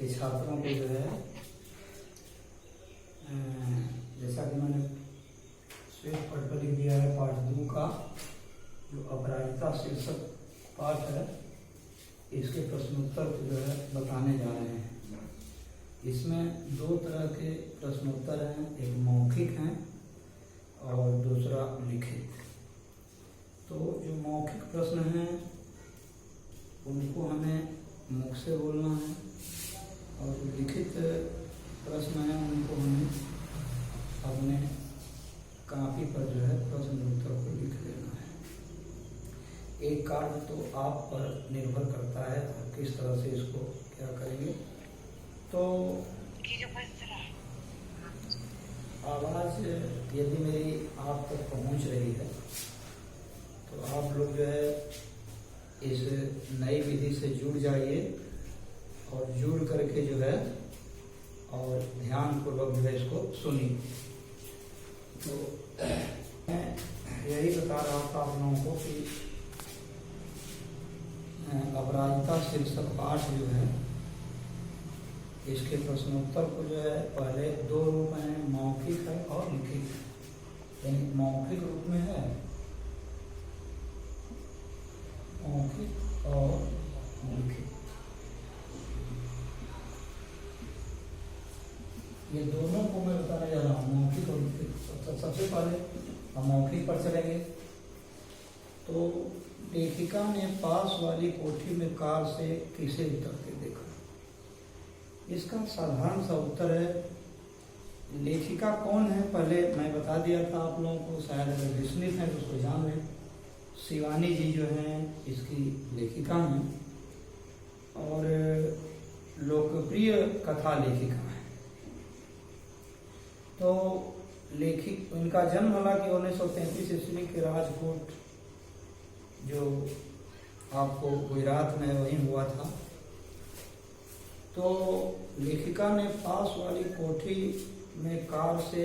कि छात्रों को जो है जैसा कि मैंने श्वेत पट पर लिख दिया है पाठ 2 का जो अपराजिता शीर्षक पाठ है, इसके प्रश्नोत्तर को जो है बताने जा रहे हैं। इसमें 2 तरह के प्रश्नोत्तर हैं, एक मौखिक हैं और दूसरा लिखित। तो जो मौखिक प्रश्न हैं उनको हमें मुख से बोलना है और जो लिखित प्रश्न हैं उनको हमें अपने कापी पर जो है प्रश्न उत्तर को लिख लेना है। एक कार्य तो आप पर निर्भर करता है आप किस तरह से इसको क्या करेंगे। तो आवाज़ यदि मेरी आप तक पहुंच रही है तो आप लोग जो है इस नई विधि से जुड़ जाइए और जुड़ करके जो है और ध्यानपूर्वक जो है इसको सुनिए। तो मैं यही बता रहा था आप लोगों को कि अपराजिता शीर्षक पाठ जो है इसके प्रश्नोत्तर को जो है पहले 2 रूप में मौखिक है और लिखित। यानी मौखिक रूप में है मौखिक और लिखित, ये दोनों को मैं बताने जा रहा हूँ, मौखिक और लिखित। सबसे पहले हम मौखिक पर चलेंगे। तो लेखिका ने पास वाली कोठी में कार से किसे उतरते देखा। इसका साधारण सा उत्तर है लेखिका कौन है पहले मैं बता दिया था आप लोगों को, शायद अगर विस्मित हैं तो उसको जान लें। शिवानी जी जो हैं इसकी लेखिका हैं और लोकप्रिय कथा लेखिका हैं। तो लेखिक इनका जन्म हालांकि 1933 ईस्वी के राजकोट जो आपको गुजरात में वहीं हुआ था। तो लेखिका ने पास वाली कोठी में कार से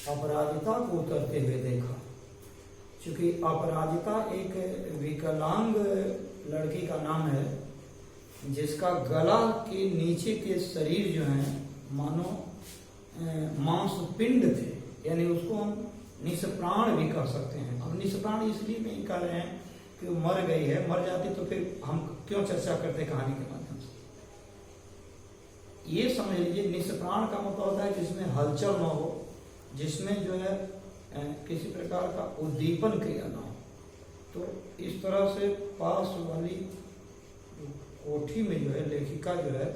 अपराजिता को उतरते हुए देखा। चूंकि अपराजिता एक विकलांग लड़की का नाम है जिसका गला के नीचे के शरीर जो है मानो मांसपिंड थे, यानी उसको हम निष्प्राण भी कह सकते हैं। अब निष्प्राण इसलिए नहीं कह रहे हैं कि वो मर गई है, मर जाती तो फिर हम क्यों चर्चा करते कहानी के माध्यम से। ये समझ लीजिए निष्प्राण का मतलब होता है जिसमें हलचल न हो, जिसमें जो है किसी प्रकार का उद्दीपन क्रिया न हो। तो इस तरह से पास वाली कोठी में जो है लेखिका जो है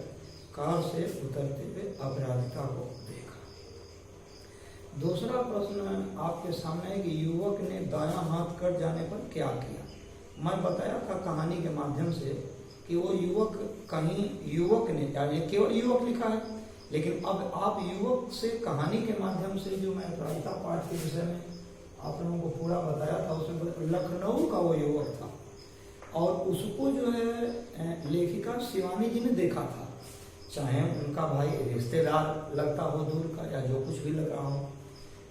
कार से उतरते हुए अपराजिता को देखा। दूसरा प्रश्न आपके सामने है कि युवक ने दायां हाथ कट जाने पर क्या किया। मैं बताया था कहानी के माध्यम से कि वो युवक कहीं युवक ने, यानी केवल युवक लिखा है, लेकिन अब आप युवक से कहानी के माध्यम से जो मैं अपराजिता पाठ के विषय में आप लोगों को पूरा बताया था उसमें लखनऊ का वो युवक था और उसको जो है लेखिका शिवानी जी ने देखा था। चाहे उनका भाई रिश्तेदार लगता हो दूर का या जो कुछ भी लग रहा हो,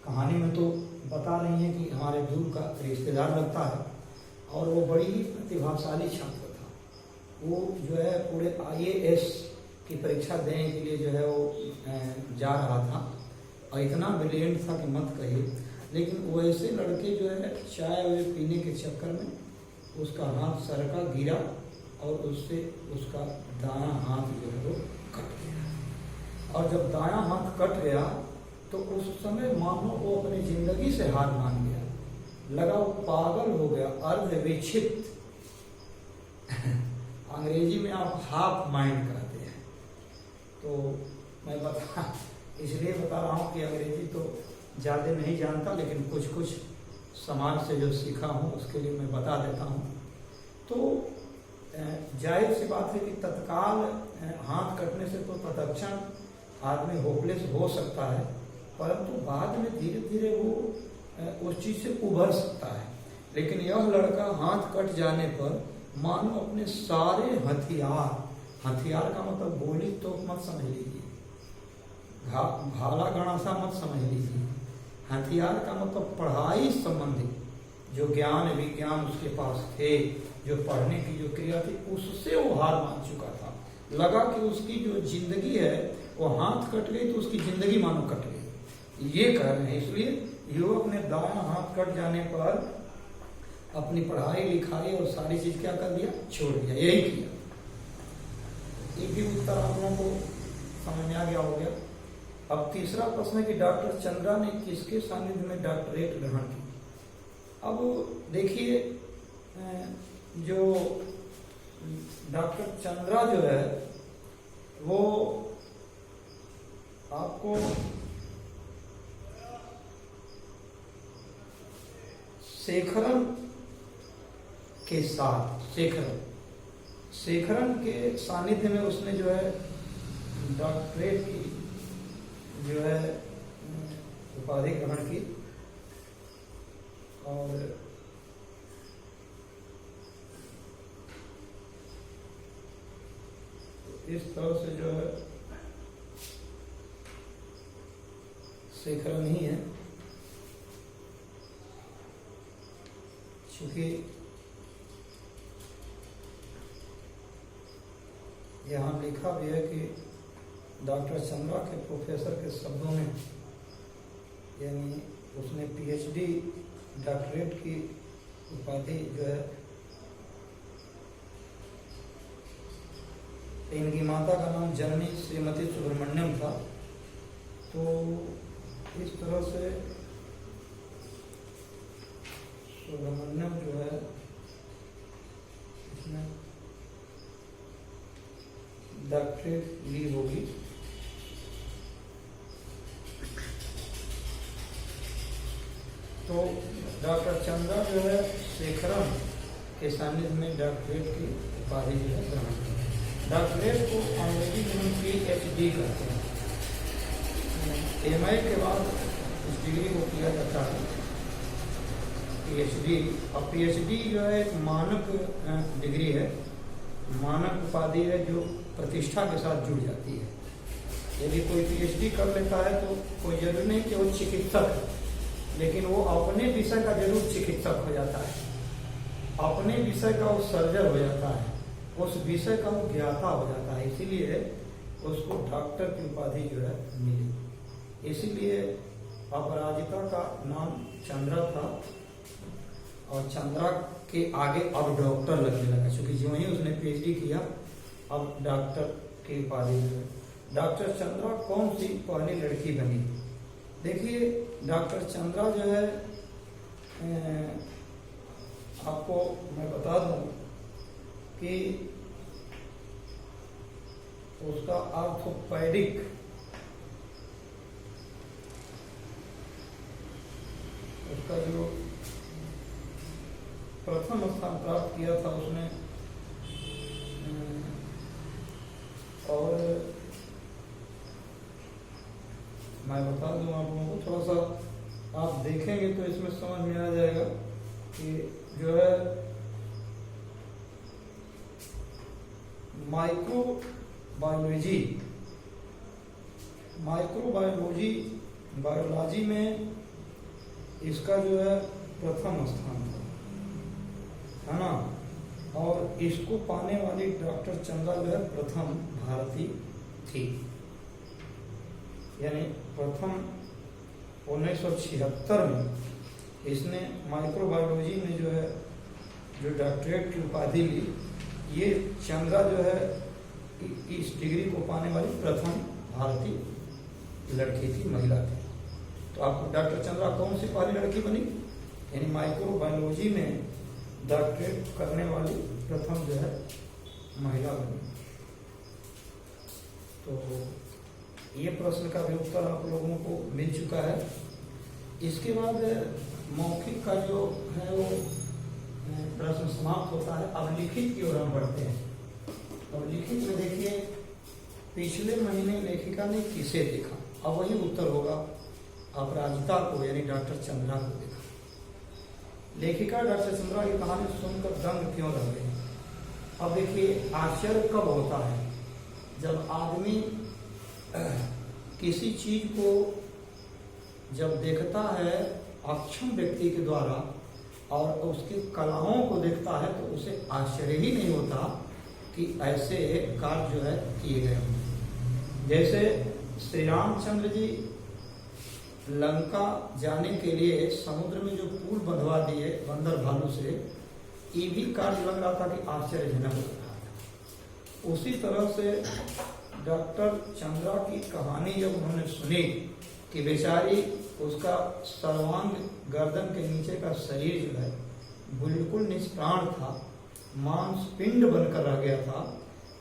कहानी में तो बता रही है कि हमारे दूर का रिश्तेदार लगता है। और वो बड़ी ही प्रतिभाशाली छात्र था। वो जो है पूरे IAS की परीक्षा देने के लिए जो है वो जा रहा था और इतना ब्रिलियंट था कि मत कहिए। लेकिन वैसे लड़के जो है चाय वाय पीने के चक्कर में उसका हाथ सरका गिरा और उससे उसका दायां हाथ जो है वो कट गया। और जब दायां हाथ कट गया तो उस समय मानो वो अपनी जिंदगी से हार मान गया, लगा वो पागल हो गया, अर्ध विक्षिप्त अंग्रेजी में आप हाफ माइंड कहते हैं। तो मैं इसलिए बता रहा हूँ कि अंग्रेजी तो ज़्यादा नहीं जानता, लेकिन कुछ कुछ समाज से जो सीखा हूँ उसके लिए मैं बता देता हूँ। तो जाहिर सी बात है कि तत्काल हाथ कटने से तो तत्क्षण आदमी होपलेस हो सकता है, परंतु बाद में धीरे धीरे वो उस चीज़ से उभर सकता है। लेकिन यह लड़का हाथ कट जाने पर मानो अपने सारे हथियार का मतलब गोली तो मत समझ लीजिए, भाला गणासा मत समझ लीजिए, हथियार का मतलब पढ़ाई संबंधित जो ज्ञान विज्ञान उसके पास थे, जो पढ़ने की जो क्रिया थी, उससे वो हार मान चुका था। लगा कि उसकी जो जिंदगी है वो हाथ कट गई तो उसकी जिंदगी मानो कट गई, ये कह रहे हैं। इसलिए युवक ने दायां हाथ कट जाने पर अपनी पढ़ाई लिखाई और सारी चीज क्या कर दिया, छोड़ दिया, यही किया। एक भी उत्तर आप लोगों को समझ में आ गया हो गया। अब तीसरा प्रश्न है कि डॉक्टर चंद्रा ने किसके सानिध्य में डॉक्टरेट ग्रहण की। अब देखिए, जो डॉक्टर चंद्रा जो है वो आपको शेखरन के साथ, शेखरन के सानिध्य में उसने जो है डॉक्टरेट की जो है उपाधि ग्रहण की। और इस तरह से जो है शेखरन ही है, चूंकि यहाँ लिखा भी है कि डॉक्टर चंद्रा के प्रोफेसर के शब्दों में, यानी उसने पीएचडी डॉक्टरेट की उपाधि जो है, इनकी माता का नाम जननी श्रीमती सुब्रमण्यम था। तो इस तरह से सुब्रमण्यम जो है इसमें डॉक्टरेट ली होगी। तो डॉक्टर चंद्रा जो है शेखरन के सानिध्य में डॉक्टरेट की उपाधि जो है ग्रहण की। डॉक्टरेट को अंग्रेजी में पीएचडी कहते हैं। एमए के बाद इस डिग्री को किया जाता है पीएचडी। और पीएचडी जो है एक मानक डिग्री है, मानक उपाधि है जो प्रतिष्ठा के साथ जुड़ जाती है। यदि कोई पीएचडी कर लेता है तो कोई जरूरी नहीं कि वो चिकित्सक है, लेकिन वो अपने विषय का जरूर चिकित्सक हो जाता है, अपने विषय का वो सर्जन हो जाता है, उस विषय का वो ज्ञाता हो जाता है, इसीलिए उसको डॉक्टर की उपाधि जो है मिली। इसीलिए अपराजिता का नाम चंद्रा था और चंद्रा के आगे अब डॉक्टर लगने लगा, क्योंकि जो ही उसने पीएचडी किया अब डॉक्टर की उपाधि जो है। डॉक्टर चंद्रा कौन सी पहली लड़की बनी? देखिए, डॉक्टर चंद्रा जो है आपको मैं बता दूं कि उसका आर्थोपेडिक उसका जो प्रथम स्थान प्राप्त किया था उसने, और मैं बता दूं आप लोगों को, थोड़ा सा आप देखेंगे तो इसमें समझ में आ जाएगा कि जो है बायोलॉजी में इसका जो है प्रथम स्थान था, है ना। और इसको पाने वाली डॉक्टर चंद्रा जो है प्रथम भारतीय थी, यानी प्रथम 1976 में इसने माइक्रोबायोलॉजी में जो है जो डॉक्टरेट की उपाधि ली। ये चंद्रा जो है इस डिग्री को पाने वाली प्रथम भारतीय लड़की थी, महिला थी। तो आपको डॉक्टर चंद्रा कौन सी पहली लड़की बनी? यानी माइक्रोबायोलॉजी में डॉक्टरेट करने वाली प्रथम जो है महिला बनी। तो ये प्रश्न का भी उत्तर आप लोगों को मिल चुका है। इसके बाद मौखिक का जो है वो प्रश्न समाप्त होता है। अब लिखित की ओर हम बढ़ते हैं। अब लिखित में देखिए, पिछले महीने लेखिका ने किसे देखा? अब वही उत्तर होगा, अपराजिता को, यानी डॉक्टर चंद्रा को देखा। लेखिका डॉक्टर चंद्रा की कहानी सुनकर दंग क्यों रह गई? अब देखिए, आश्चर्य कब होता है? जब आदमी किसी चीज को जब देखता है अक्षम व्यक्ति के द्वारा और उसकी कलाओं को देखता है तो उसे आश्चर्य ही नहीं होता, कि ऐसे कार्य जो है किए गए हों। जैसे श्री रामचंद्र जी लंका जाने के लिए समुद्र में जो पुल बंधवा दिए बंदर भालू से, ये भी कार्य लग रहा था कि आश्चर्यजनक लग रहा था। उसी तरह से डॉक्टर चंद्रा की कहानी जब उन्होंने सुनी कि बेचारी उसका सर्वांग गर्दन के नीचे का शरीर जो है बिल्कुल निष्प्राण था, मांस पिंड बनकर रह गया था,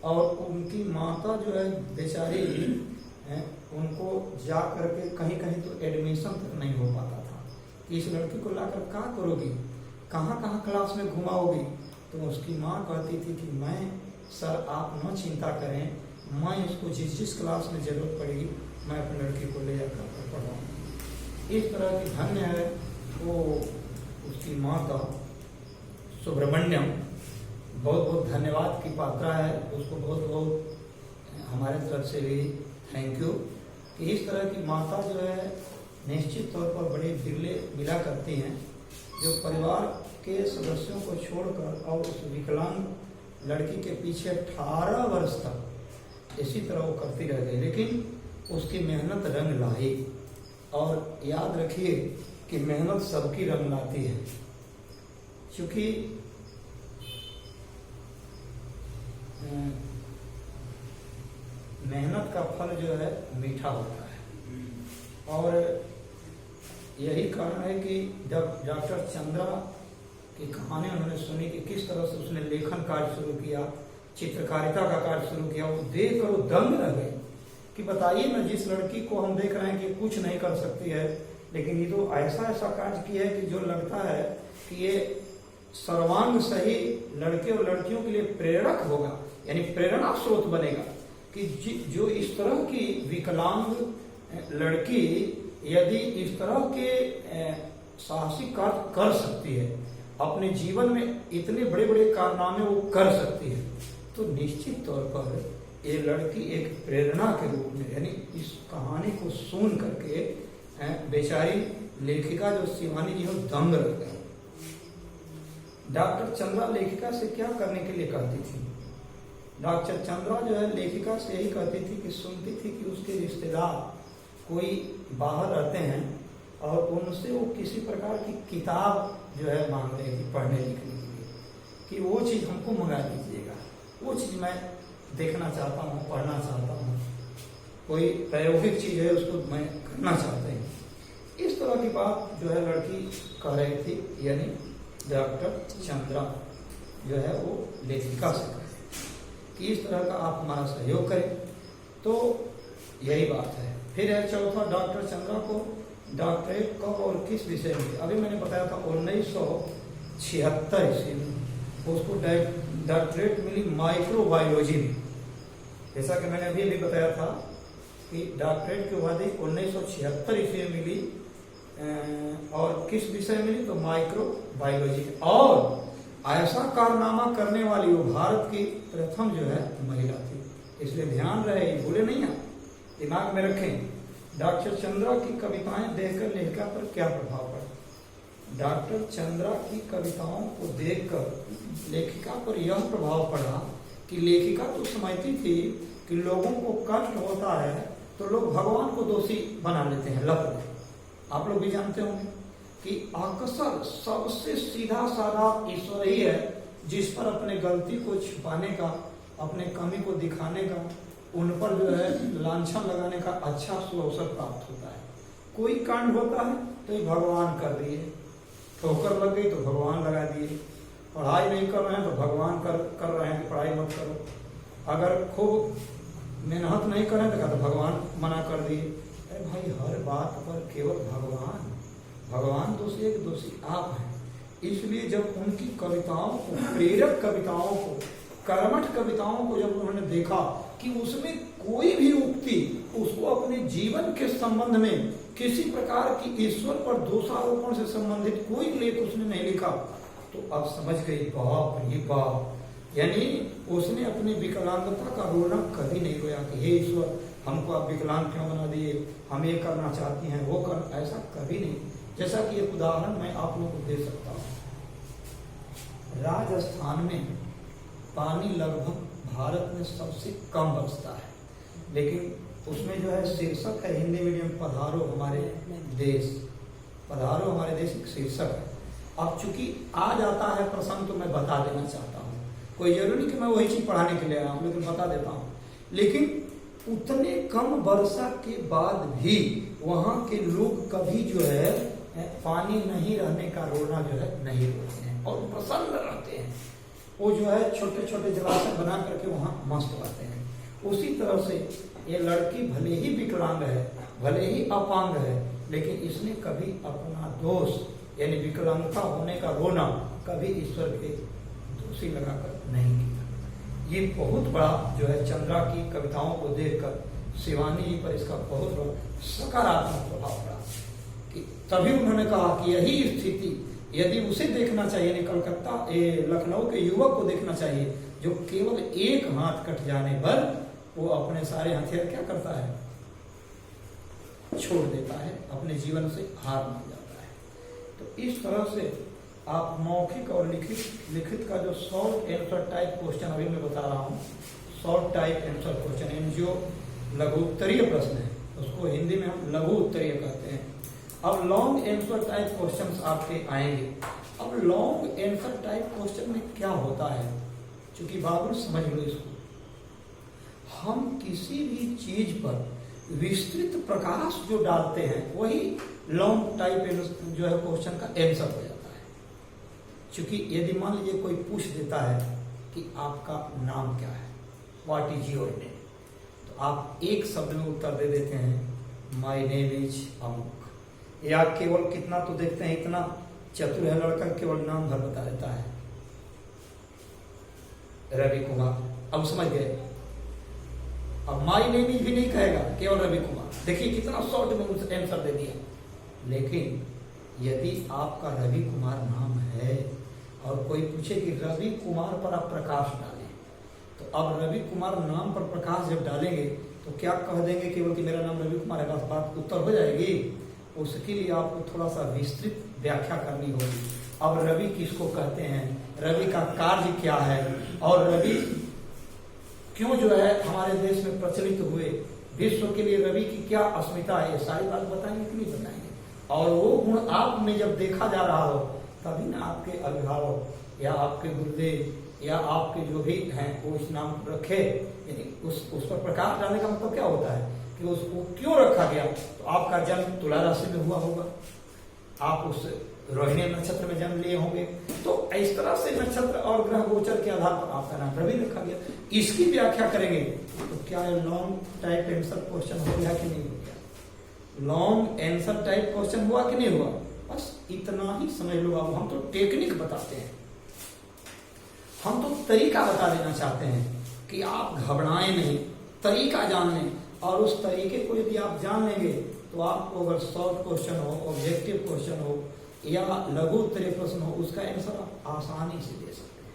और उनकी माता जो है बेचारी उनको जा करके कहीं कहीं तो एडमिशन तक नहीं हो पाता था कि इस लड़की को लाकर क्या करोगी, कहाँ कहाँ क्लास में घुमाओगी। तो उसकी माँ कहती थी कि मैं सर आप न चिंता करें, मैं इसको जिस जिस क्लास में जरूरत पड़ेगी मैं अपनी लड़की को ले जाकर पढ़ाऊँगी। इस तरह की धन्य है वो उसकी माता सुब्रमण्यम, बहुत बहुत धन्यवाद की पात्रा है, उसको बहुत बहुत हमारे तरफ से भी थैंक यू कि इस तरह की माता जो है निश्चित तौर पर बड़े विरले मिला करती हैं, जो परिवार के सदस्यों को छोड़कर और उस विकलांग लड़की के पीछे 18 वर्ष तक इसी तरह वो करती रह गई, लेकिन उसकी मेहनत रंग लाई। और याद रखिए कि मेहनत सबकी रंग लाती है, क्योंकि मेहनत का फल जो है मीठा होता है। और यही कारण है कि जब डॉक्टर चंद्रा की कहानी उन्होंने सुनी कि किस तरह से उसने लेखन कार्य शुरू किया, चित्रकारिता का कार्य शुरू किया, वो देख कर वो दंग रह गए कि बताइए ना, जिस लड़की को हम देख रहे हैं कि कुछ नहीं कर सकती है, लेकिन ये तो ऐसा ऐसा कार्य किया है कि जो लगता है कि ये सर्वांग सही लड़के और लड़कियों के लिए प्रेरक होगा, यानी प्रेरणा स्रोत बनेगा कि जो इस तरह की विकलांग लड़की यदि इस तरह के साहसिक कार्य कर सकती है, अपने जीवन में इतने बड़े बड़े कारनामे वो कर सकती है, तो निश्चित तौर पर ये लड़की एक प्रेरणा के रूप में, यानी इस कहानी को सुन करके बेचारी लेखिका जो शिवानी जी हो दंग रह गई। डॉक्टर चंद्रा लेखिका से क्या करने के लिए कहती थी? डॉक्टर चंद्रा जो है लेखिका से यही कहती थी कि सुनती थी कि उसके रिश्तेदार कोई बाहर रहते हैं और उनसे वो किसी प्रकार की किताब जो है मांग रहे थे पढ़ने लिखने के लिए, कि वो चीज़ हमको मंगा दीजिएगा, वो चीज़ मैं देखना चाहता हूँ, पढ़ना चाहता हूँ, कोई प्रायोगिक चीज़ है उसको मैं करना चाहते हैं। इस तरह की बात जो है लड़की कह रही थी, यानी डॉक्टर चंद्रा जो है वो लेखिका से कि इस तरह का आप हमारा सहयोग करें। तो यही बात है। फिर है चौथा, डॉक्टर चंद्रा को डॉक्टरेट कब और किस विषय में? अभी मैंने बताया था 1976 ईस्वी में उसको डॉक्टरेट मिली माइक्रोबायोलॉजी में। जैसा कि मैंने अभी बताया था कि डॉक्टरेट की उपाधि 1976 ईस्वी में मिली, और किस विषय में मिली? तो माइक्रोबायोलॉजी। और ऐसा कारनामा करने वाली वो भारत की प्रथम जो है महिला थी, इसलिए ध्यान रहे, भूले नहीं आप, दिमाग में रखें। डॉक्टर चंद्रा की कविताएं देखकर लेखिका पर क्या प्रभाव पड़ा? डॉक्टर चंद्रा की कविताओं को देखकर लेखिका पर यह प्रभाव पड़ा कि लेखिका तो समझती थी कि लोगों को कष्ट होता है तो लोग भगवान को दोषी बना लेते हैं, लग में। आप लोग भी जानते होंगे कि अक्सर सबसे सीधा साधा ईश्वर ही है जिस पर अपने गलती को छुपाने का, अपने कमी को दिखाने का, उन पर जो है लांछन लगाने का अच्छा सुअवसर प्राप्त होता है। कोई कांड होता है तो ये भगवान कर दिए, ठोकर लग गई तो भगवान लगा दिए, पढ़ाई नहीं कर रहे हैं तो भगवान कर रहे हैं कि पढ़ाई मत करो, अगर खूब मेहनत नहीं करें तो भगवान मना कर दिए। अरे भाई, हर बात पर केवल भगवान दोषी एक, दोषी आप हैं। इसलिए जब उनकी कविताओं को, प्रेरक कविताओं को, कर्मठ कविताओं को जब उन्होंने देखा कि उसमें कोई भी उक्ति उसको अपने जीवन के संबंध में किसी प्रकार की ईश्वर पर दोषारोपण से संबंधित कोई लेख उसने नहीं लिखा, तो अब समझ गई बाप रे बाप, यानी उसने अपनी विकलांगता का रोना कभी नहीं रोया कि हे ईश्वर हमको आप विकलांग क्यों बना दिए, हम ये करना चाहती हैं वो कर, ऐसा कभी नहीं। जैसा कि एक उदाहरण मैं आप लोगों को दे सकता हूँ। राजस्थान में पानी लगभग भारत में सबसे कम बचता है, लेकिन उसमें जो है शीर्षक है हिंदी मीडियम पधारो हमारे देश, पधारो हमारे देश एक शीर्षक है। अब चूंकि आ जाता है प्रसंग तो मैं बता देना चाहता हूँ, कोई जरूरी नहीं कि मैं वही चीज पढ़ाने के लिए आया हूँ, लेकिन बता देता हूँ। लेकिन उतने कम वर्षा के बाद भी वहाँ के लोग कभी जो है पानी नहीं रहने का रोना जो है नहीं रोते हैं और प्रसन्न रहते हैं। वो जो है छोटे छोटे जलाशय बना करके वहाँ मस्त रहते हैं। उसी तरह से ये लड़की भले ही विकलांग है, भले ही अपांग है, लेकिन इसने कभी अपना दोष यानी विकलांगता होने का रोना कभी ईश्वर के दोषी लगाकर नहीं किया। ये बहुत बड़ा जो है चंद्रा की कविताओं को देखकर शिवानी जी पर इसका बहुत बड़ा सकारात्मक प्रभाव पड़ा कि तभी उन्होंने कहा कि यही स्थिति यदि उसे देखना चाहिए, कलकत्ता लखनऊ के युवक को देखना चाहिए जो केवल एक हाथ कट जाने पर वो अपने सारे हथियार क्या करता है, छोड़ देता है, अपने जीवन से हार मान जाता है। तो इस तरह से आप मौखिक और लिखित का जो शॉर्ट आंसर टाइप क्वेश्चन अभी मैं बता रहा हूँ, शॉर्ट टाइप आंसर क्वेश्चन जो लघु उत्तरीय प्रश्न है उसको हिंदी में हम लघु उत्तरीय कहते हैं। अब लॉन्ग आंसर टाइप क्वेश्चंस आपके आएंगे। अब लॉन्ग आंसर टाइप क्वेश्चन में क्या होता है, चूंकि बाबू समझ लो इसको, हम किसी भी चीज पर विस्तृत प्रकाश जो डालते हैं वही लॉन्ग टाइप जो है क्वेश्चन का आंसर हो जाता है। क्योंकि यदि मान लीजिए कोई पूछ देता है कि आपका नाम क्या है, व्हाट इज योर नेम, तो आप एक शब्द में उत्तर दे देते हैं माय नेम इज अमुक, या केवल कितना तो देखते हैं इतना चतुर है लड़का केवल नाम भर बता देता है रवि कुमार। अब समझ गए, अब माय नेम इज भी नहीं कहेगा, केवल रवि कुमार। देखिए कितना शॉर्ट में आंसर दे दिया। लेकिन यदि आपका रवि कुमार नाम है और कोई पूछे कि रवि कुमार पर आप प्रकाश डालें, तो अब रवि कुमार नाम पर प्रकाश जब डालेंगे तो क्या कह देंगे केवल कि मेरा नाम रवि कुमार है, बस बात उत्तर हो जाएगी। उसके लिए आपको थोड़ा सा विस्तृत व्याख्या करनी होगी। अब रवि किसको कहते हैं, रवि का कार्य क्या है, और रवि क्यों जो है हमारे देश में प्रचलित हुए, विश्व के लिए रवि की क्या अस्मिता है, ये सारी बात बताएंगे कि नहीं बताएंगे। और वो गुण आप में जब देखा जा रहा हो तभी ना आपके अभिभावक या आपके गुरुदेव या आपके जो भी हैं वो इस नाम रखे, यानी उस पर प्रकाश डालने का मतलब क्या होता है कि उसको क्यों रखा गया। तो आपका जन्म तुला राशि में हुआ होगा, आप उस रोहिणी नक्षत्र में जन्म लिए होंगे, तो इस तरह से नक्षत्र और ग्रह गोचर के आधार पर आपका नाम रवि रखा गया। इसकी व्याख्या करेंगे तो क्या लॉन्ग टाइप आंसर क्वेश्चन हो गया कि नहीं हो गया, लॉन्ग आंसर टाइप क्वेश्चन हुआ कि नहीं हुआ, बस इतना ही समझ लो। अब हम तो टेक्निक बताते हैं, हम तो तरीका बता देना चाहते हैं कि आप घबराएं नहीं, तरीका जान लें, और उस तरीके को यदि आप जान लेंगे तो आपको अगर शॉर्ट क्वेश्चन हो, ऑब्जेक्टिव क्वेश्चन हो या लघु उत्तरीय प्रश्न हो, उसका आंसर आप आसानी से दे सकते हैं।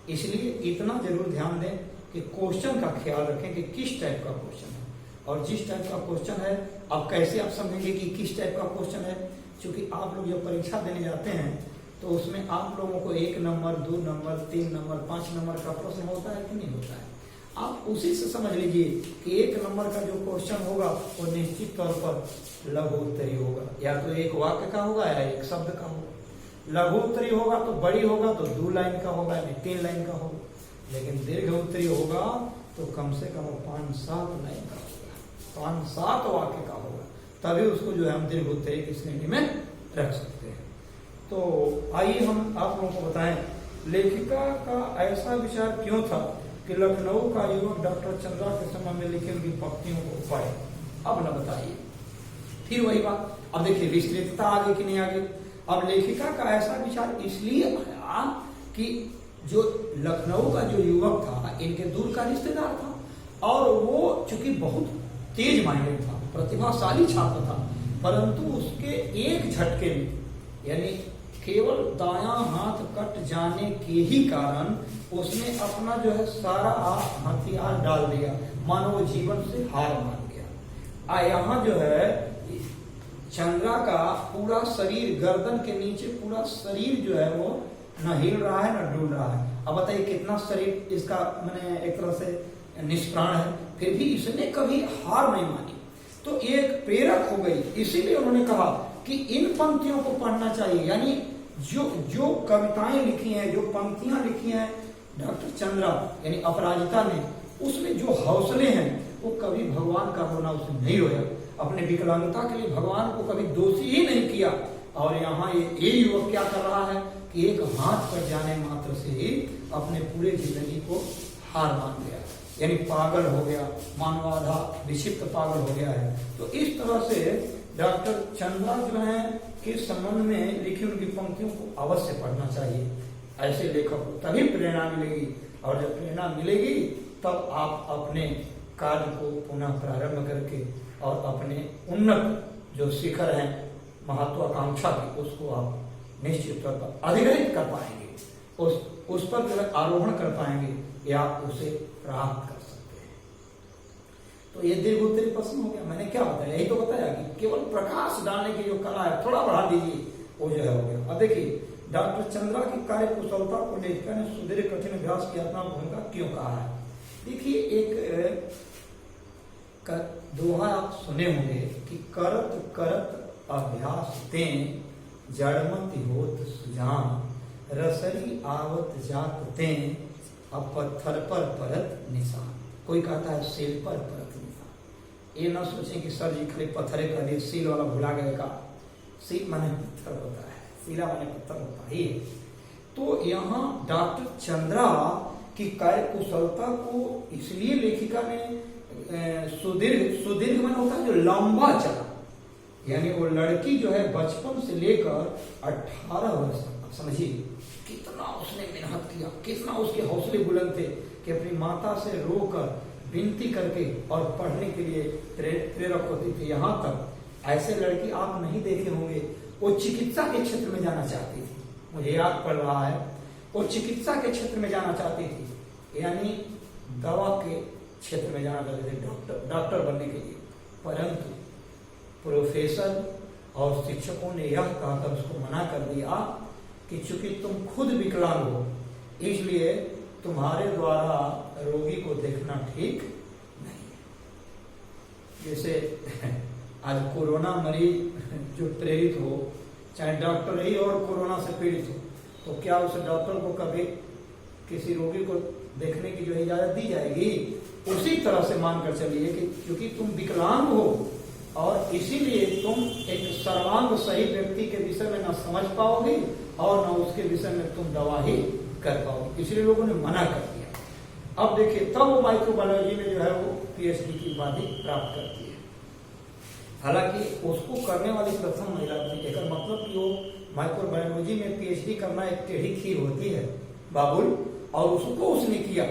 इसलिए इतना जरूर ध्यान दें कि क्वेश्चन का ख्याल रखें कि किस टाइप का क्वेश्चन है, और जिस टाइप का क्वेश्चन है अब कैसे आप समझेंगे कि किस टाइप का क्वेश्चन है। क्योंकि आप लोग जब परीक्षा देने जाते हैं तो उसमें आप लोगों को 1 नंबर 2 नंबर 3 नंबर 5 नंबर का प्रश्न होता है कि नहीं होता है। आप उसी से समझ लीजिए कि 1 नंबर का जो क्वेश्चन होगा वो निश्चित तौर पर लघु उत्तरीय होगा, या तो 1 वाक्य का होगा या 1 शब्द का होगा। लघु उत्तरीय होगा तो बड़ी होगा तो 2 लाइन का होगा या 3 लाइन का होगा, लेकिन दीर्घ उत्तरीय होगा तो कम से कम 5-7 लाइन का होगा, 5-7 वाक्य का होगा, तभी उसको जो है हम दीर्घ उत्तरीय की श्रेणी में रख सकते हैं। तो आइए हम आप लोगों को बताएं लेखिका का ऐसा विचार क्यों था कि लखनऊ का युवक डॉक्टर चंद्रा के समय में लिखी उनकी पंक्तियों को पढ़े। अब न बताइए, फिर वही बात। अब देखिए विस्तृतता आगे कि नहीं आगे। अब लेखिका का ऐसा विचार इसलिए आया कि जो लखनऊ का जो युवक था इनके दूर का रिश्तेदार था, और वो चूंकि बहुत तेज माइंडेड था, प्रतिभाशाली छात्र था, परंतु उसके एक झटके में यानी केवल दायां हाथ कट जाने के ही कारण उसने अपना जो है सारा हथियार डाल दिया, मानो वो जीवन से हार मान गया। यहाँ जो है चंद्रा का पूरा शरीर, गर्दन के नीचे पूरा शरीर जो है वो न हिल रहा है न डूल रहा है, अब बताइए कितना शरीर इसका मैंने एक तरह से निष्प्राण है, फिर भी इसने कभी हार नहीं मानी। तो ये एक प्रेरक हो गई, इसीलिए उन्होंने कहा कि इन पंक्तियों को पढ़ना चाहिए। यानी जो कविताएं लिखी हैं, जो पंक्तियां लिखी हैं डॉक्टर चंद्रा यानी अपराजिता ने, उसमें जो हौसले हैं वो कभी भगवान का रोना उसने नहीं रोया, अपने विकलांगता के लिए भगवान को कभी दोषी ही नहीं किया। और यहाँ ये युवक क्या कर रहा है कि एक हाथ पर जाने मात्र से ही अपने पूरे जिंदगी को हार मान गया, यानी पागल हो गया, मानवाधा विक्षिप्त पागल हो गया है। तो इस तरह से डॉक्टर चंद्रा जो है के संबंध में लिखी उनकी पंक्तियों को अवश्य पढ़ना चाहिए। ऐसे लेखक को तभी प्रेरणा मिलेगी, और जब प्रेरणा मिलेगी तब आप अपने कार्य को पुनः प्रारंभ करके और अपने उन्नत जो शिखर है महत्वाकांक्षा की, उसको आप निश्चित तौर पर अधिगमित कर पाएंगे, उस पर जो है आरोहण कर पाएंगे या उसे प्राप्त कर सकते हैं। तो ये दीर्घोत्तरी प्रश्न हो गया। मैंने क्या बताया, यही तो बताया कि केवल प्रकाश डालने की जो कला है थोड़ा बढ़ा दीजिए, वो जो है हो गया। अब देखिए डॉक्टर चंद्रा की कार्य कुशलता को लेखिका ने सुदीर्घ कठिन अभ्यास की अपना भूमिका क्यों कहा है। देखिए एक दोहा आप सुने होंगे कि करत करत अभ्यास तें जड़मति होत सुजान, रसरी आवत जात तें अब पत्थर पर परत निशान। कोई कहता है सील पर परत निशान। ये ना सोचें कि सर जी खाली पत्थरे कर दिए, सील वाला भुला गए का। सील माने पत्थर होता है, सीला माने पत्थर होता है। तो यहाँ डॉक्टर चंद्रा की कार्य कुशलता को इसलिए लेखिका ने सुदीर्घ मन होता है जो लंबा चला, यानी वो लड़की जो है बचपन से लेकर 18 वर्ष तक, समझिए कितना उसने मेहनत किया, कितना उसके हौसले बुलंद थे कि अपनी माता से रोकर विनती करके और पढ़ने के लिए प्रेरक होती थी। यहाँ तक ऐसे लड़की आप नहीं देखे होंगे, वो चिकित्सा के क्षेत्र में जाना चाहती थी, मुझे याद पड़ रहा है, वो चिकित्सा के क्षेत्र में जाना चाहती थी, यानी दवा के क्षेत्र में जाना चाहते थे डॉक्टर बनने के लिए। परंतु प्रोफेसर और शिक्षकों ने यह कहकर उसको मना कर दिया कि चूंकि तुम खुद विकलांग हो, इसलिए तुम्हारे द्वारा रोगी को देखना ठीक नहीं है। जैसे आज कोरोना मरीज जो प्रेरित हो, चाहे डॉक्टर ही और कोरोना से पीड़ित हो, तो क्या उस डॉक्टर को कभी किसी रोगी को देखने की जो इजाजत दी जाएगी? उसी तरह से मानकर चलिए कि क्योंकि तुम विकलांग हो और इसीलिए तुम एक सर्वांग सही व्यक्ति के विषय में न समझ पाओगे और न उसके विषय में तुम दवा ही कर पाओगे, इसलिए लोगों ने मना कर दिया। अब देखिए तब वो माइक्रोबायोलॉजी में जो है वो पीएचडी की उपाधि प्राप्त करती है। हालांकि उसको करने वाली प्रथम महिला थी, एक मतलब कि वो माइक्रोबायोलॉजी में पीएचडी करना एक टेढ़ी खीर होती है बाबुल, और उसको उसने किया।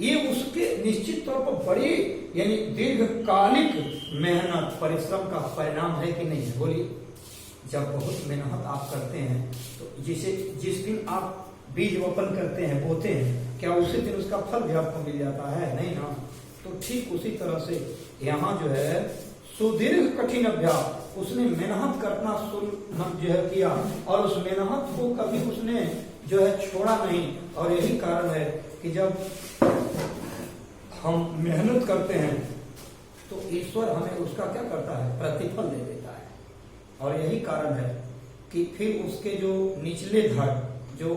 ये उसके निश्चित तौर पर बड़ी यानी दीर्घकालिक मेहनत परिश्रम का परिणाम है कि नहीं है? बोलिए। जब बहुत मेहनत आप करते हैं तो जिस दिन आप बीज वपन करते हैं, बोते हैं, क्या उसी दिन उसका फल भी आपको मिल जाता है? नहीं ना। तो ठीक उसी तरह से यहाँ जो है सुदीर्घ कठिन अभ्यास, उसने मेहनत करना जो है किया और उस मेहनत को कभी उसने जो है छोड़ा नहीं। और यही कारण है कि जब हम मेहनत करते हैं तो ईश्वर हमें उसका क्या करता है? प्रतिफल दे देता है। और यही कारण है कि फिर उसके जो निचले धड़ जो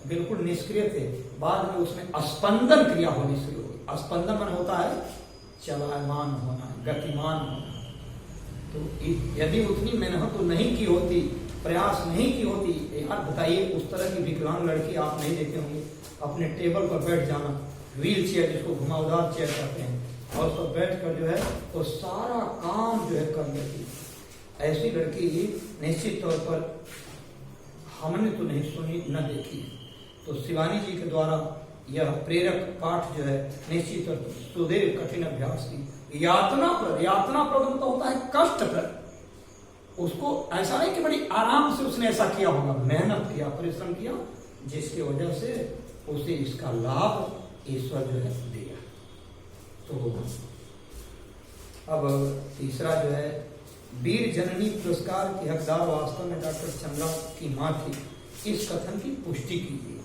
बिल्कुल निष्क्रिय थे, बाद में उसमें स्पंदन क्रिया होनी शुरू हुई। स्पंदन मन होता है चलायमान होना, गतिमान होना। तो यदि उतनी मेहनत तो नहीं की होती, प्रयास नहीं की होती, यार बताइए उस तरह की विकलांग लड़की आप नहीं देखे होंगे, अपने टेबल पर बैठ जाना, व्हील चेयर जिसको घुमावदार चेयर कहते हैं, और उस पर बैठ कर जो है वो सारा काम जो है कर लेती। ऐसी लड़की निश्चित तौर पर हमने तो नहीं सुनी न देखी। तो शिवानी जी के द्वारा यह प्रेरक पाठ जो है निश्चित तौर पर सुदीर्घ कठिन अभ्यास की यातनाप्रद मतलब होता है कष्टप्रद। उसको ऐसा नहीं कि बड़ी आराम से उसने ऐसा किया होगा, मेहनत किया, परिश्रम किया, जिसकी वजह से उसे इसका लाभ ईश्वर जो है दिया। तो अब तीसरा जो है वीर जननी पुरस्कार की हकदार वास्तव में डॉक्टर चंद्रा की मां थी, इस कथन की पुष्टि कीजिए।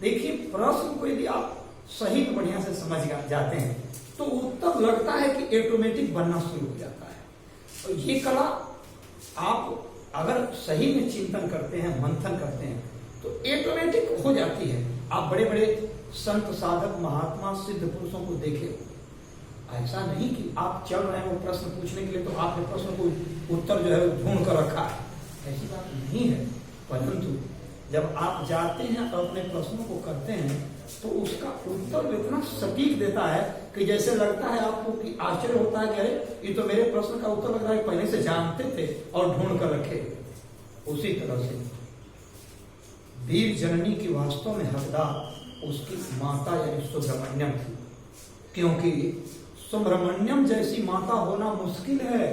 देखिए प्रश्न को यदि आप सही में बढ़िया से समझ जाते हैं तो उत्तर लगता है कि ऑटोमेटिक बनना शुरू हो जाता है। और ये कला आप अगर सही में चिंतन करते हैं, मंथन करते हैं तो ऑटोमेटिक हो जाती है। आप बड़े बड़े संत, साधक, महात्मा, सिद्ध पुरुषों को देखे, ऐसा नहीं कि आप चल रहे हैं वो प्रश्न पूछने के लिए तो आपने प्रश्न को उत्तर जो है ढूंढ कर रखा है, ऐसी बात नहीं है। परंतु जब आप जाते हैं और अपने प्रश्नों को करते हैं तो उसका उत्तर इतना सटीक देता है कि जैसे लगता है आपको कि आश्चर्य होता है कि अरे ये तो मेरे प्रश्न का उत्तर लग रहा है पहले से जानते थे और ढूंढ कर रखे। उसी तरह से वीर जननी की वास्तव में हकदार उसकी माता यानी सुब्रमण्यम थी, क्योंकि सुब्रमण्यम जैसी माता होना मुश्किल है।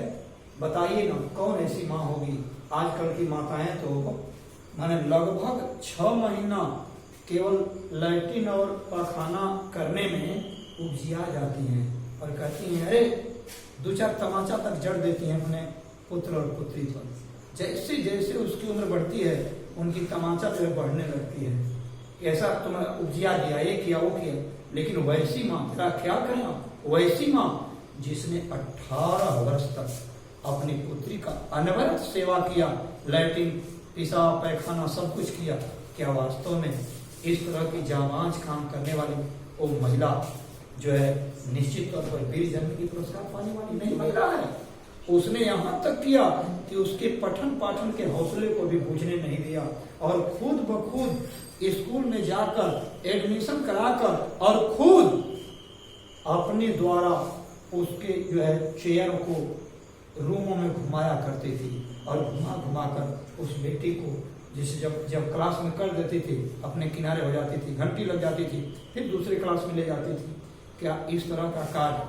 बताइए ना कौन ऐसी माँ होगी। आजकल की माताएं तो माने लगभग 6 महीना केवल लैट्रिन और पाखाना करने में उपजिया जाती हैं और कहती हैं अरे 2-4 तमाचा तक जड़ देती हैं अपने पुत्र और पुत्री पर। जैसे जैसे उसकी उम्र बढ़ती है उनकी तमाचा जो है बढ़ने लगती है। ऐसा तुमने उपजिया दिया, ये किया, वो किया, लेकिन वैसी माँ तेरा क्या करें, वैसी माँ जिसने 18 वर्ष तक अपनी पुत्री का अनवरत सेवा किया, लैट्रिन, पेशाब, पैखाना सब कुछ किया, क्या वास्तव में इस तरह की जाबाज काम करने वाली वो महिला जो है निश्चित तौर पर वीर जननी की पुरस्कार पाने वाली नहीं महिला है। उसने यहाँ तक किया कि उसके पठन पाठन के हौसले को भी बूझने नहीं दिया और खुद ब खुद स्कूल में जाकर एडमिशन कराकर और खुद अपने द्वारा उसके जो है चेयर को रूमों में घुमाया करती थी और घुमा घुमा कर उस बेटी को जिसे जब क्लास में कर देती थी अपने किनारे हो जाती थी, घंटी लग जाती थी, फिर दूसरी क्लास में ले जाती थी। क्या इस तरह का कार्य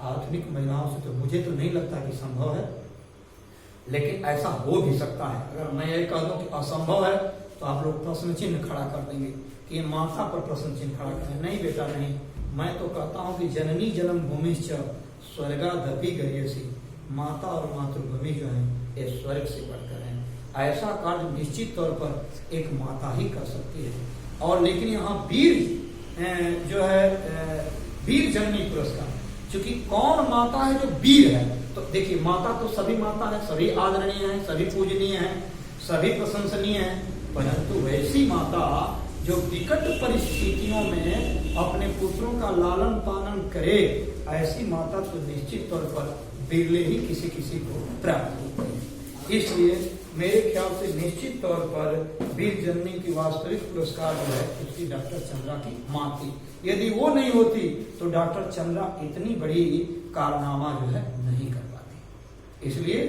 आधुनिक महिलाओं से तो मुझे तो नहीं लगता कि संभव है, लेकिन ऐसा हो भी सकता है। अगर मैं ये कह दूं कि असंभव है तो आप लोग प्रश्न चिन्ह खड़ा कर देंगे कि ये माता पर प्रश्न चिन्ह खड़ा करें। नहीं बेटा नहीं, मैं तो कहता हूं कि जननी जन्म भूमि स्वर्गादपि गरीयसी, माता और मातृभूमि जो है ये स्वर्ग से बढ़कर है। ऐसा कार्य निश्चित तौर पर एक माता ही कर सकती है। और लेकिन यहाँ वीर जो है वीर जननी पुरस्कार, क्योंकि कौन माता है जो वीर है, तो देखिए माता तो सभी माता है, सभी आदरणीय है, सभी पूजनीय है, सभी प्रशंसनीय है, परंतु वैसी माता जो विकट परिस्थितियों में अपने पुत्रों का लालन पालन करे, ऐसी माता तो निश्चित तौर पर बिरले ही किसी किसी को प्राप्त होती है। इसलिए मेरे ख्याल से निश्चित तौर पर वीर जननी की वास्तविक पुरस्कार जो है उसकी डॉक्टर चंद्रा की माँ थी। यदि वो नहीं होती तो डॉक्टर चंद्रा इतनी बड़ी कारनामा जो है नहीं कर पाती। इसलिए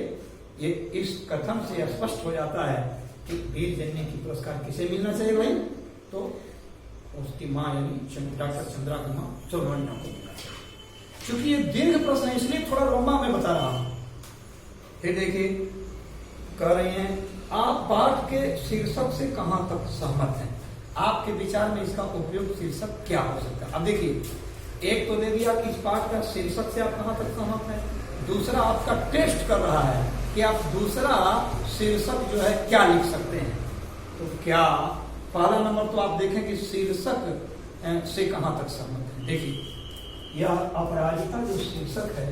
ये इस कथन से स्पष्ट हो जाता है कि वीर जननी की पुरस्कार किसे मिलना चाहिए भाई, तो उसकी माँ यानी डॉक्टर चंद्रा की माँ सुब्रमण्यम को मिलना चाहिए। क्योंकि ये दीर्घ प्रश्न है इसलिए थोड़ा लंबा मैं बता रहा हूं। फिर देखिए कह रही हैं आप पाठ के शीर्षक से कहां तक सहमत हैं, आपके विचार में इसका उपयुक्त शीर्षक क्या हो सकता है। अब देखिए एक तो दे दिया कि इस पाठ का शीर्षक से आप कहां तक सहमत हैं, दूसरा आपका टेस्ट कर रहा है कि आप दूसरा शीर्षक जो है क्या लिख सकते हैं। तो क्या पहला नंबर तो आप देखें कि शीर्षक से कहां तक सहमत है। देखिए यह अपराजिता जो शीर्षक है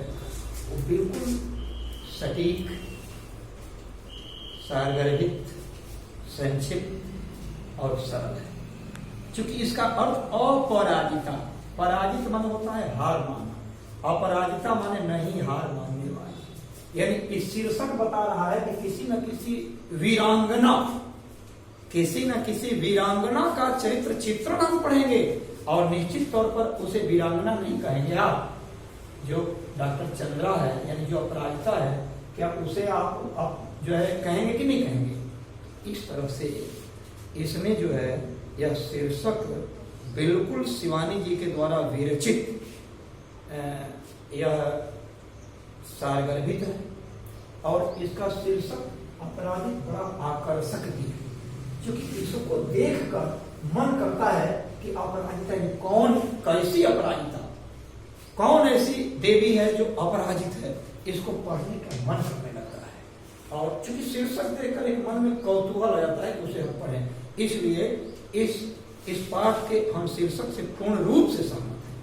वो बिल्कुल सटीक, सारगर्भित, संक्षिप्त और सरल है। क्योंकि इसका अर्थ अपराजिता, पराजित माने होता है हार मानना, अपराजिता माने नहीं हार मानने वाली। यानी इस शीर्षक बता रहा है कि किसी न किसी वीरांगना का चरित्र चित्रण हम पढ़ेंगे और निश्चित तौर पर उसे वीरांगना नहीं कहेंगे आप। जो डॉक्टर चंद्रा है यानी जो अपराजिता है, क्या उसे आप जो है कहेंगे कि नहीं कहेंगे। इस तरह से इसमें जो है यह शीर्षक बिल्कुल शिवानी जी के द्वारा विरचित यह सारगर्भित है और इसका शीर्षक अपराजित बड़ा आकर्षक भी है, क्योंकि इसको देखकर मन करता है कि अपराजिता कौन, कैसी अपराजिता, कौन ऐसी देवी है जो अपराजित है, इसको पढ़ने का मन करने लगता है। और चूंकि शीर्षक देखकर एक मन में कौतूहल आ जाता है कि उसे हम पढ़ें, इसलिए इस इस पाठ के हम शीर्षक से पूर्ण रूप से सहमत हैं,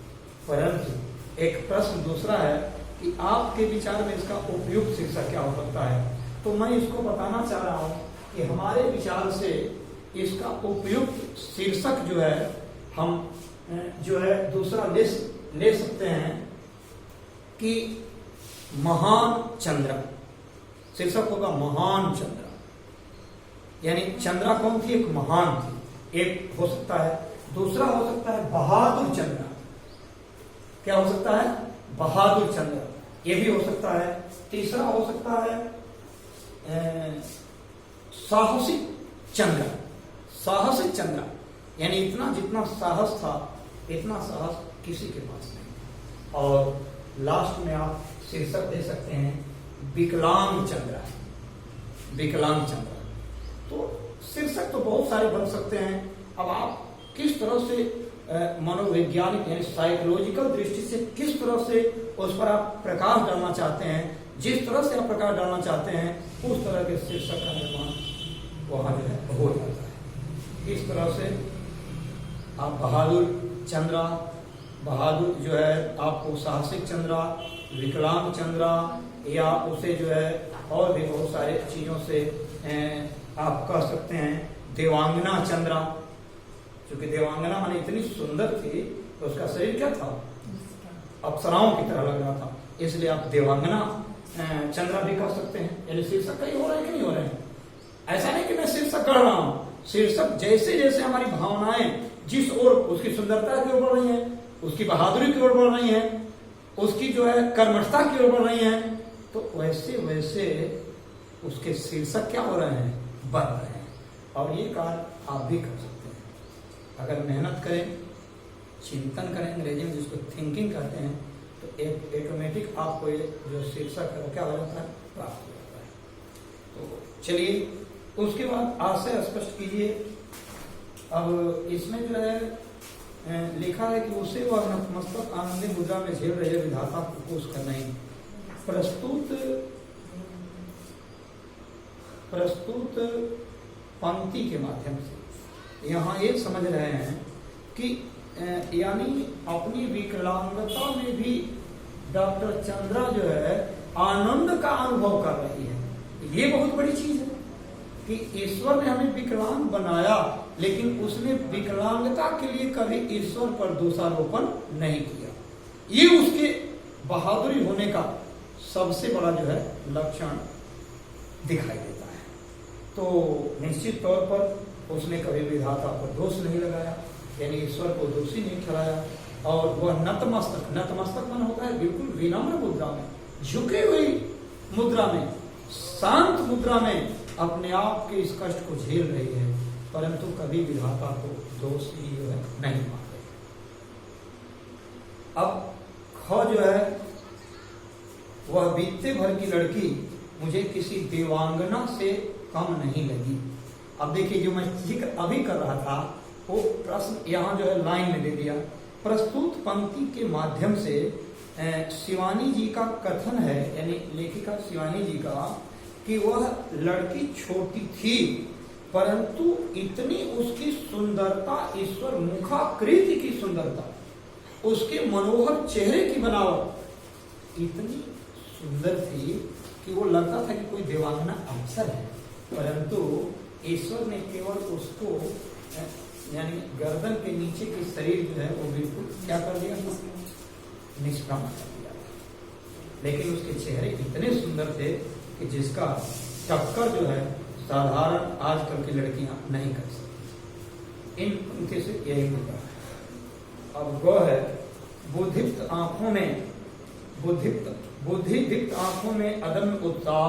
परंतु एक प्रश्न दूसरा है कि आपके विचार में इसका उपयुक्त शीर्षक क्या हो सकता है। तो मैं इसको बताना चाह रहा हूं कि हमारे विचार से इसका उपयुक्त शीर्षक जो है हम जो है दूसरा ले सकते हैं कि महान चंद्र। शीर्षक होगा महान चंद्र, यानी चंद्रा कौन थी? एक महान थी, एक हो सकता है। दूसरा हो सकता है बहादुर चंद्र। क्या हो सकता है? बहादुर चंद्र, ये भी हो सकता है। तीसरा हो सकता है साहसिक चंद्र। साहसिक चंद्र यानी इतना जितना साहस था इतना साहस किसी के पास नहीं। और लास्ट में आप शीर्षक दे सकते हैं विकलांग चंद्र। विकलांग चंद्र। तो शीर्षक तो बहुत सारे बन सकते हैं। अब आप किस तरह से मनोवैज्ञानिक यानी साइकोलॉजिकल दृष्टि से किस तरह से उस पर आप प्रकाश डालना चाहते हैं, जिस तरह से आप प्रकाश डालना चाहते हैं उस तरह के शीर्षक का निर्माण वहां जो है हो जाता है। इस तरह से आप बहादुर चंद्रा, बहादुर जो है आपको साहसिक चंद्रा, विकलांग चंद्रा, या उसे जो है और भी बहुत सारे चीजों से आप कह सकते हैं देवांगना चंद्रा। क्योंकि देवांगना माने इतनी सुंदर थी तो उसका शरीर क्या था? अप्सराओं की तरह लग रहा था, इसलिए आप देवांगना चंद्रा भी कह सकते हैं। यानी शीर्षक कई हो रहे हैं कि नहीं हो रहे हैं? ऐसा नहीं कि मैं शीर्षक कर रहा हूं, शीर्षक जैसे जैसे हमारी भावनाएं जिस ओर उसकी सुंदरता की ओर बढ़ रही है, उसकी बहादुरी की ओर बढ़ रही है, उसकी जो है कर्मठता की ओर बढ़ रही है, तो वैसे वैसे उसके शीर्षक क्या हो रहे हैं? बन रहे हैं। और ये कार्य आप भी कर सकते हैं अगर मेहनत करें, चिंतन करें, अंग्रेजी में जिसको थिंकिंग कहते हैं, तो एक ऑटोमेटिक आपको ये जो शीर्षक है वो क्या हो जाता है? प्राप्त हो जाता है। तो चलिए उसके बाद आशय स्पष्ट कीजिए। अब इसमें जो है लिखा है कि उसे वह नतमस्तक आनंदी मुद्रा में झेल रहे विधाता को खुश करना ही। प्रस्तुत पंक्ति के माध्यम से यहाँ ये समझ रहे हैं कि यानी अपनी विकलांगता में भी डॉक्टर चंद्रा जो है आनंद का अनुभव कर रही है। ये बहुत बड़ी चीज है कि ईश्वर ने हमें विकलांग बनाया, लेकिन उसने विकलांगता के लिए कभी ईश्वर पर दोषारोपण नहीं किया। ये उसके बहादुरी होने का सबसे बड़ा जो है लक्षण दिखाई देता है। तो निश्चित तौर पर उसने कभी विधाता पर दोष नहीं लगाया, यानी ईश्वर को दोषी नहीं ठहराया, और वह नतमस्तक मन होता है बिल्कुल विनम्र मुद्रा में, झुकी हुई मुद्रा में, शांत मुद्रा में अपने आप के इस कष्ट को झेल रही है, परंतु कभी विधाता को दोषी जो है नहीं मानते। अब ख जो है वह बीते भर की लड़की मुझे किसी देवांगना से कम नहीं लगी। अब देखिए जो मैं जिक्र अभी कर रहा था वो प्रश्न यहाँ जो है लाइन में दे दिया। प्रस्तुत पंक्ति के माध्यम से शिवानी जी का कथन है, यानी लेखिका शिवानी जी का, कि वह लड़की छोटी थी परंतु इतनी उसकी सुंदरता, ईश्वर मुखाकृति की सुंदरता, उसके मनोहर चेहरे की बनावट इतनी सुंदर थी कि वो लगता था कि कोई देवांगना अप्सर है, परंतु ईश्वर ने केवल उसको यानी गर्दन के नीचे की शरीर जो है वो बिल्कुल क्या कर दिया? निष्काम कर दिया। लेकिन उसके चेहरे इतने सुंदर थे कि जिसका टक्कर जो है साधारण आजकल की लड़कियां नहीं कर सकती। इन उनके से यही होता है। अब गौ है बुद्धिदीप्त आंखों में अदम्य उत्साह,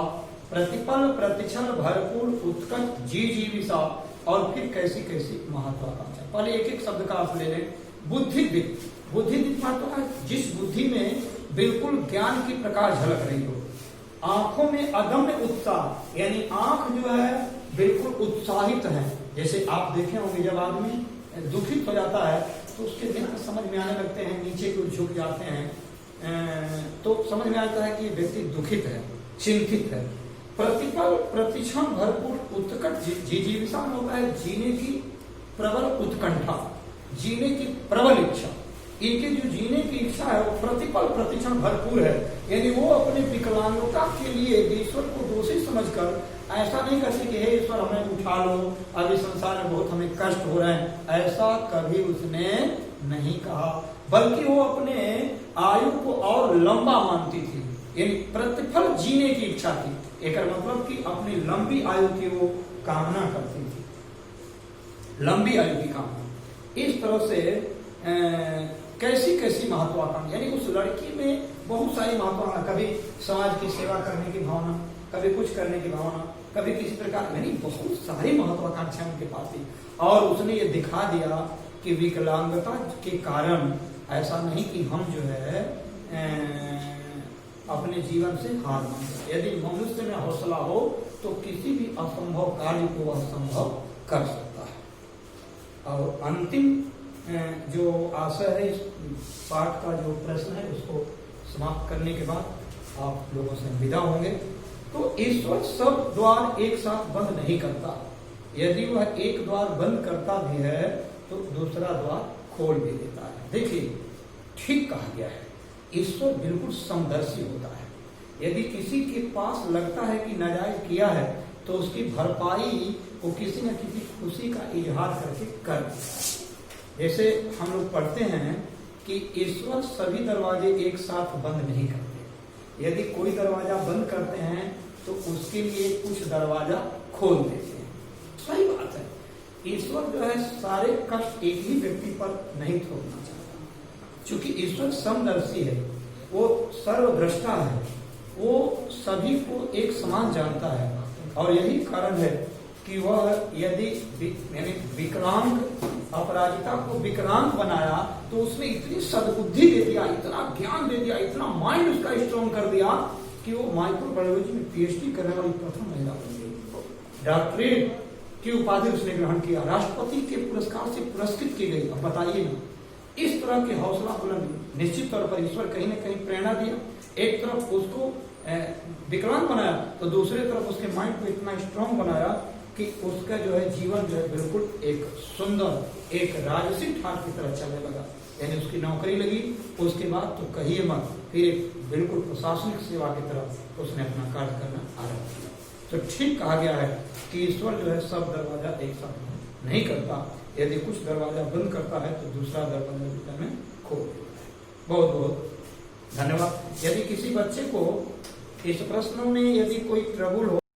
प्रतिपल प्रतिक्षण भरपूर उत्कट जीविसा, और फिर कैसी कैसी महत्वाकांक्षा। पहले एक एक शब्द का अर्थ ले लें। बुद्धिदीप्त मतलब है जिस बुद्धि में बिल्कुल ज्ञान की प्रकाश झलक रही हो। आंखों में अदम्य उत्साह, यानी आंख जो है बिल्कुल उत्साहित है। जैसे आप देखे होंगे जब आदमी दुखित हो जाता है तो उसके नेत्र समझ में आने लगते हैं, नीचे को झुक जाते हैं, तो समझ में आता है कि व्यक्ति दुखित है, चिंतित है। प्रतिपल प्रतिक्षण भरपूर उत्कट जिजीविसा होता है जीने की प्रबल उत्कंठा, जीने की प्रबल इच्छा। इनकी जो जीने की इच्छा है वो प्रतिपल प्रतिक्षण भरपूर है। यानी वो अपने विकलांगता के लिए ईश्वर को दोषी समझकर ऐसा नहीं कहते कि हे ईश्वर हमें उठा लो, अभी संसार में बहुत हमें कष्ट हो रहे हैं, ऐसा कभी उसने नहीं कहा, बल्कि वो अपने आयु को और लंबा मानती थी। यानी प्रतिफल जीने की इच्छा थी। एक मतलब कि अपनी लंबी आयु की वो कामना करती थी, लंबी आयु की कामना। इस तरह से कैसी कैसी महत्वाकांक्षा, यानी उस लड़की में बहुत सारी महत्वाकांक्षा, कभी समाज की सेवा करने की भावना, कभी कुछ करने की भावना, कभी किसी प्रकार, यानी बहुत सारी महत्वाकांक्षाएं उनके पास थी। और उसने ये दिखा दिया कि विकलांगता के कारण ऐसा नहीं कि हम जो है अपने जीवन से हार मान जाए। यदि मनुष्य में हौसला हो तो किसी भी असंभव कार्य को वह संभव कर सकता है। और अंतिम जो आशय है इस पाठ का, जो प्रश्न है, उसको समाप्त करने के बाद आप लोगों से विदा होंगे। तो ईश्वर सब द्वार एक साथ बंद नहीं करता। यदि वह एक द्वार बंद करता भी है तो दूसरा द्वार खोल भी देता है। देखिए, ठीक कहा गया है, ईश्वर बिल्कुल समदर्शी होता है। यदि किसी के पास लगता है कि नाजायज किया है तो उसकी भरपाई वो किसी न किसी खुशी का इजहार करके कर देता है। जैसे हम लोग पढ़ते हैं कि ईश्वर सभी दरवाजे एक साथ बंद नहीं करते। यदि कोई दरवाजा बंद करते हैं तो उसके लिए कुछ दरवाजा खोल देते हैं। सही बात है, ईश्वर जो है सारे कष्ट एक ही व्यक्ति पर नहीं थोपना चाहता, क्योंकि ईश्वर समदर्शी है, वो सर्वद्रष्टा है, वो सभी को एक समान जानता है। और यही कारण है कि वह यदि यानी विकलांग अपराजिता को विकलांग बनाया तो उसने इतनी सद्बुद्धि दे दिया, इतना ज्ञान दे दिया, इतना माइंड उसका स्ट्रॉन्ग कर दिया कि वो माइक्रोबायोलॉजी में पीएचडी करने वाली प्रथम महिला बन गई। डॉक्टरेट की उपाधि उसने ग्रहण किया, राष्ट्रपति के पुरस्कार से पुरस्कृत की गई। अब बताइए ना, इस तरह की हौसला बुलंदी निश्चित तौर पर ईश्वर कहीं न कहीं प्रेरणा दिया। एक तरफ उसको विकलांग बनाया तो दूसरी तरफ उसके माइंड को इतना स्ट्रॉन्ग बनाया कि उसका जो है जीवन जो है बिल्कुल एक सुंदर एक राजसी ठाट की तरह चलने लगा। यानी उसकी नौकरी लगी, उसके बाद तो कहिए मत, फिर एक बिल्कुल प्रशासनिक सेवा की तरफ उसने अपना कार्य करना आरंभ किया। तो ठीक कहा गया है कि ईश्वर जो है सब दरवाजा एक साथ नहीं करता। यदि कुछ दरवाजा बंद करता है तो दूसरा दरवाजा में खोल देता है। बहुत बहुत धन्यवाद। यदि किसी बच्चे को इस प्रश्न में यदि कोई ट्रबल हो